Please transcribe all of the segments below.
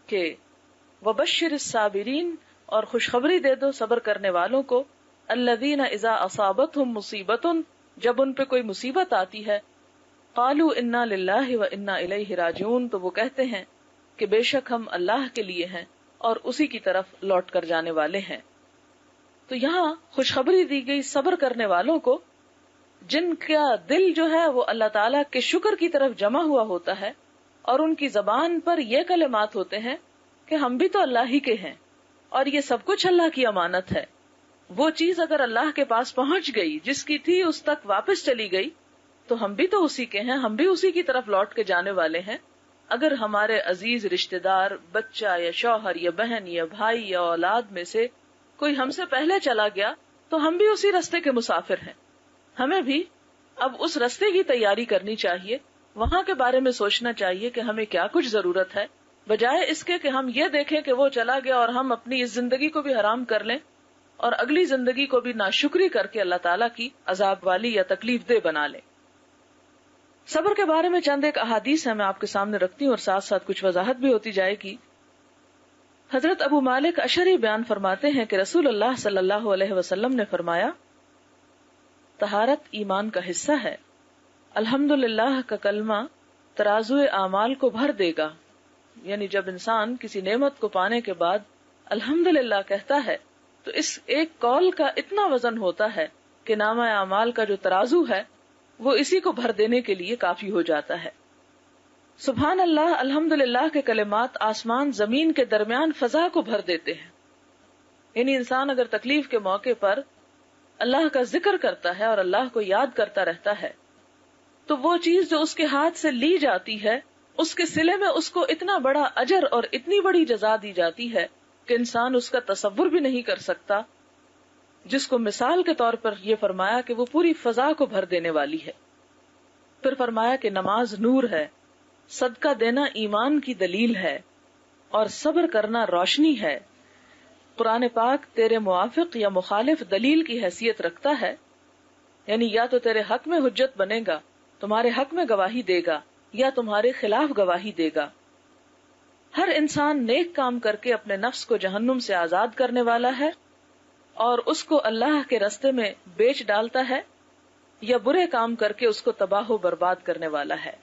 کہ وبشر الصابرین، اور خوشخبری دے دو صبر کرنے والوں کو، الذین اذا اصابتہم مصیبت، جب ان پہ کوئی مصیبت آتی ہے، قالوا انا للہ وانا الیہ راجعون، تو وہ کہتے ہیں کہ بے شک ہم اللہ کے لیے ہیں اور اسی کی طرف لوٹ کر جانے والے ہیں۔ تو یہاں خوشخبری دی گئی صبر کرنے والوں کو، جن کا دل جو ہے وہ اللہ تعالیٰ کے شکر کی طرف جمع ہوا ہوتا ہے، اور ان کی زبان پر یہ کلمات ہوتے ہیں کہ ہم بھی تو اللہ ہی کے ہیں اور یہ سب کچھ اللہ کی امانت ہے۔ وہ چیز اگر اللہ کے پاس پہنچ گئی، جس کی تھی اس تک واپس چلی گئی، تو ہم بھی تو اسی کے ہیں، ہم بھی اسی کی طرف لوٹ کے جانے والے ہیں۔ اگر ہمارے عزیز رشتہ دار، بچہ یا شوہر یا بہن یا بھائی یا اولاد میں سے کوئی ہم سے پہلے چلا گیا تو ہم بھی اسی رستے کے مسافر ہیں۔ ہمیں بھی اب اس رستے کی تیاری کرنی چاہیے، وہاں کے بارے میں سوچنا چاہیے کہ ہمیں کیا کچھ ضرورت ہے، بجائے اس کے کہ ہم یہ دیکھیں کہ وہ چلا گیا اور ہم اپنی اس زندگی کو بھی حرام کر لیں اور اگلی زندگی کو بھی ناشکری کر کے اللہ تعالیٰ کی عذاب والی یا تکلیف دہ بنا لیں۔ صبر کے بارے میں چند ایک احادیث ہیں، میں آپ کے سامنے رکھتی ہوں اور ساتھ ساتھ کچھ وضاحت بھی ہوتی جائے گی۔ حضرت ابو مالک اشعری بیان فرماتے ہیں کہ رسول اللہ صلی اللہ علیہ وسلم نے فرمایا، طہارت ایمان کا حصہ ہے، الحمدللہ کا کلمہ ترازو اعمال کو بھر دے گا۔ یعنی جب انسان کسی نعمت کو پانے کے بعد الحمدللہ کہتا ہے تو اس ایک قول کا اتنا وزن ہوتا ہے کہ نامہ اعمال کا جو ترازو ہے وہ اسی کو بھر دینے کے لیے کافی ہو جاتا ہے۔ سبحان اللہ، الحمدللہ کے کلمات آسمان زمین کے درمیان فضا کو بھر دیتے ہیں۔ یعنی انسان اگر تکلیف کے موقع پر اللہ کا ذکر کرتا ہے اور اللہ کو یاد کرتا رہتا ہے تو وہ چیز جو اس کے ہاتھ سے لی جاتی ہے اس کے صلے میں اس کو اتنا بڑا اجر اور اتنی بڑی جزا دی جاتی ہے کہ انسان اس کا تصور بھی نہیں کر سکتا، جس کو مثال کے طور پر یہ فرمایا کہ وہ پوری فضا کو بھر دینے والی ہے۔ پھر فرمایا کہ نماز نور ہے، صدقہ دینا ایمان کی دلیل ہے اور صبر کرنا روشنی ہے۔ قرآن پاک تیرے موافق یا مخالف دلیل کی حیثیت رکھتا ہے، یعنی یا تو تیرے حق میں حجت بنے گا، تمہارے حق میں گواہی دے گا، یا تمہارے خلاف گواہی دے گا۔ ہر انسان نیک کام کر کے اپنے نفس کو جہنم سے آزاد کرنے والا ہے اور اس کو اللہ کے راستے میں بیچ ڈالتا ہے، یا برے کام کر کے اس کو تباہ و برباد کرنے والا ہے۔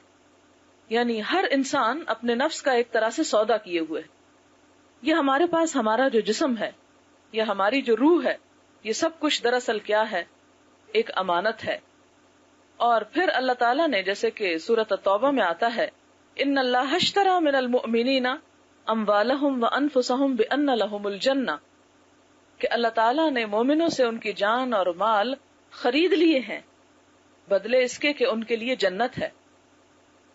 یعنی ہر انسان اپنے نفس کا ایک طرح سے سودا کیے ہوئے۔ یہ ہمارے پاس ہمارا جو جسم ہے یا ہماری جو روح ہے، یہ سب کچھ دراصل کیا ہے؟ ایک امانت ہے۔ اور پھر اللہ تعالیٰ نے، جیسے کہ سورۃ توبہ میں آتا ہے، ان اللہ اشتری من المؤمنین اموالہم وانفسہم بان لہم الجنہ، کہ اللہ تعالیٰ نے مومنوں سے ان کی جان اور مال خرید لیے ہیں بدلے اس کے کہ ان کے لیے جنت ہے۔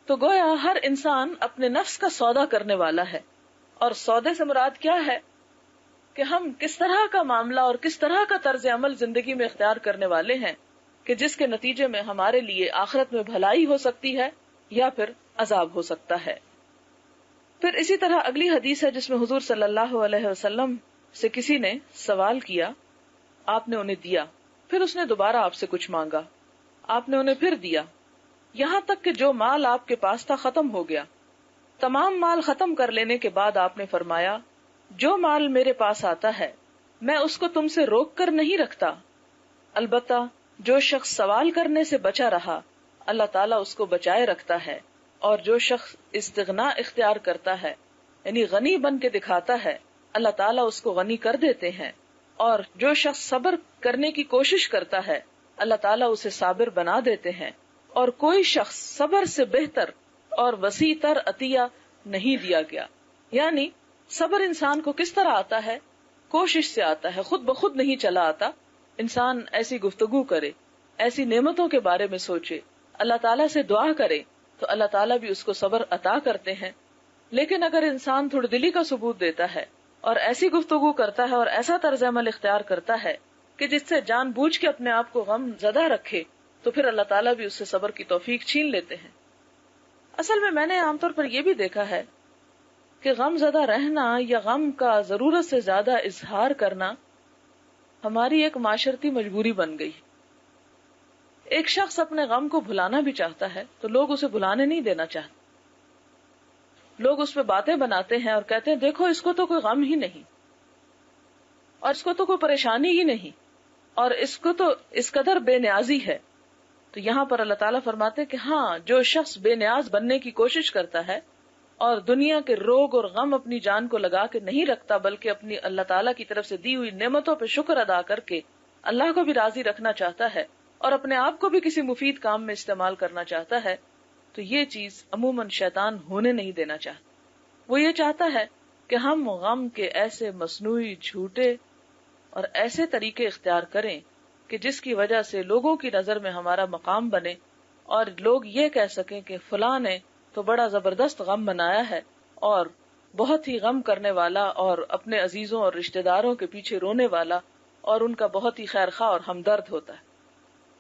تو گویا ہر انسان اپنے نفس کا سودا کرنے والا ہے، اور سودے سے مراد کیا ہے کہ ہم کس طرح کا معاملہ اور کس طرح کا طرز عمل زندگی میں اختیار کرنے والے ہیں کہ جس کے نتیجے میں ہمارے لیے آخرت میں بھلائی ہو سکتی ہے یا پھر عذاب ہو سکتا ہے۔ پھر اسی طرح اگلی حدیث ہے جس میں حضور صلی اللہ علیہ وسلم سے کسی نے سوال کیا، آپ نے انہیں دیا، پھر اس نے دوبارہ آپ سے کچھ مانگا، آپ نے انہیں پھر دیا، یہاں تک کہ جو مال آپ کے پاس تھا ختم ہو گیا۔ تمام مال ختم کر لینے کے بعد آپ نے فرمایا، جو مال میرے پاس آتا ہے میں اس کو تم سے روک کر نہیں رکھتا، البتہ جو شخص سوال کرنے سے بچا رہا اللہ تعالیٰ اس کو بچائے رکھتا ہے، اور جو شخص استغنا اختیار کرتا ہے یعنی غنی بن کے دکھاتا ہے اللہ تعالیٰ اس کو غنی کر دیتے ہیں، اور جو شخص صبر کرنے کی کوشش کرتا ہے اللہ تعالیٰ اسے صابر بنا دیتے ہیں، اور کوئی شخص صبر سے بہتر اور وسیع تر عطیہ نہیں دیا گیا۔ یعنی صبر انسان کو کس طرح آتا ہے؟ کوشش سے آتا ہے، خود بخود نہیں چلا آتا۔ انسان ایسی گفتگو کرے، ایسی نعمتوں کے بارے میں سوچے، اللہ تعالیٰ سے دعا کرے تو اللہ تعالیٰ بھی اس کو صبر عطا کرتے ہیں۔ لیکن اگر انسان تھوڑی دلی کا ثبوت دیتا ہے اور ایسی گفتگو کرتا ہے اور ایسا طرز عمل اختیار کرتا ہے کہ جس سے جان بوجھ کے اپنے آپ کو غم زدہ رکھے، تو پھر اللہ تعالیٰ بھی اس سے صبر کی توفیق چھین لیتے ہیں۔ اصل میں نے عام طور پر یہ بھی دیکھا ہے کہ غم زدہ رہنا یا غم کا ضرورت سے زیادہ اظہار کرنا ہماری ایک معاشرتی مجبوری بن گئی۔ ایک شخص اپنے غم کو بھلانا بھی چاہتا ہے تو لوگ اسے بھلانے نہیں دینا چاہتے، لوگ اس پہ باتیں بناتے ہیں اور کہتے ہیں دیکھو اس کو تو کوئی غم ہی نہیں، اور اس کو تو کوئی پریشانی ہی نہیں، اور اس کو تو اس قدر بے نیازی ہے. تو یہاں پر اللہ تعالیٰ فرماتے کہ ہاں، جو شخص بے نیاز بننے کی کوشش کرتا ہے اور دنیا کے روگ اور غم اپنی جان کو لگا کے نہیں رکھتا، بلکہ اپنی اللہ تعالیٰ کی طرف سے دی ہوئی نعمتوں پہ شکر ادا کر کے اللہ کو بھی راضی رکھنا چاہتا ہے اور اپنے آپ کو بھی کسی مفید کام میں استعمال کرنا چاہتا ہے، تو یہ چیز عموماً شیطان ہونے نہیں دینا چاہتا. وہ یہ چاہتا ہے کہ ہم غم کے ایسے مصنوعی، جھوٹے اور ایسے طریقے اختیار کریں کہ جس کی وجہ سے لوگوں کی نظر میں ہمارا مقام بنے اور لوگ یہ کہہ سکیں کہ فلاں نے تو بڑا زبردست غم منایا ہے اور بہت ہی غم کرنے والا اور اپنے عزیزوں اور رشتہ داروں کے پیچھے رونے والا اور ان کا بہت ہی خیر خواہ اور ہمدرد ہوتا ہے.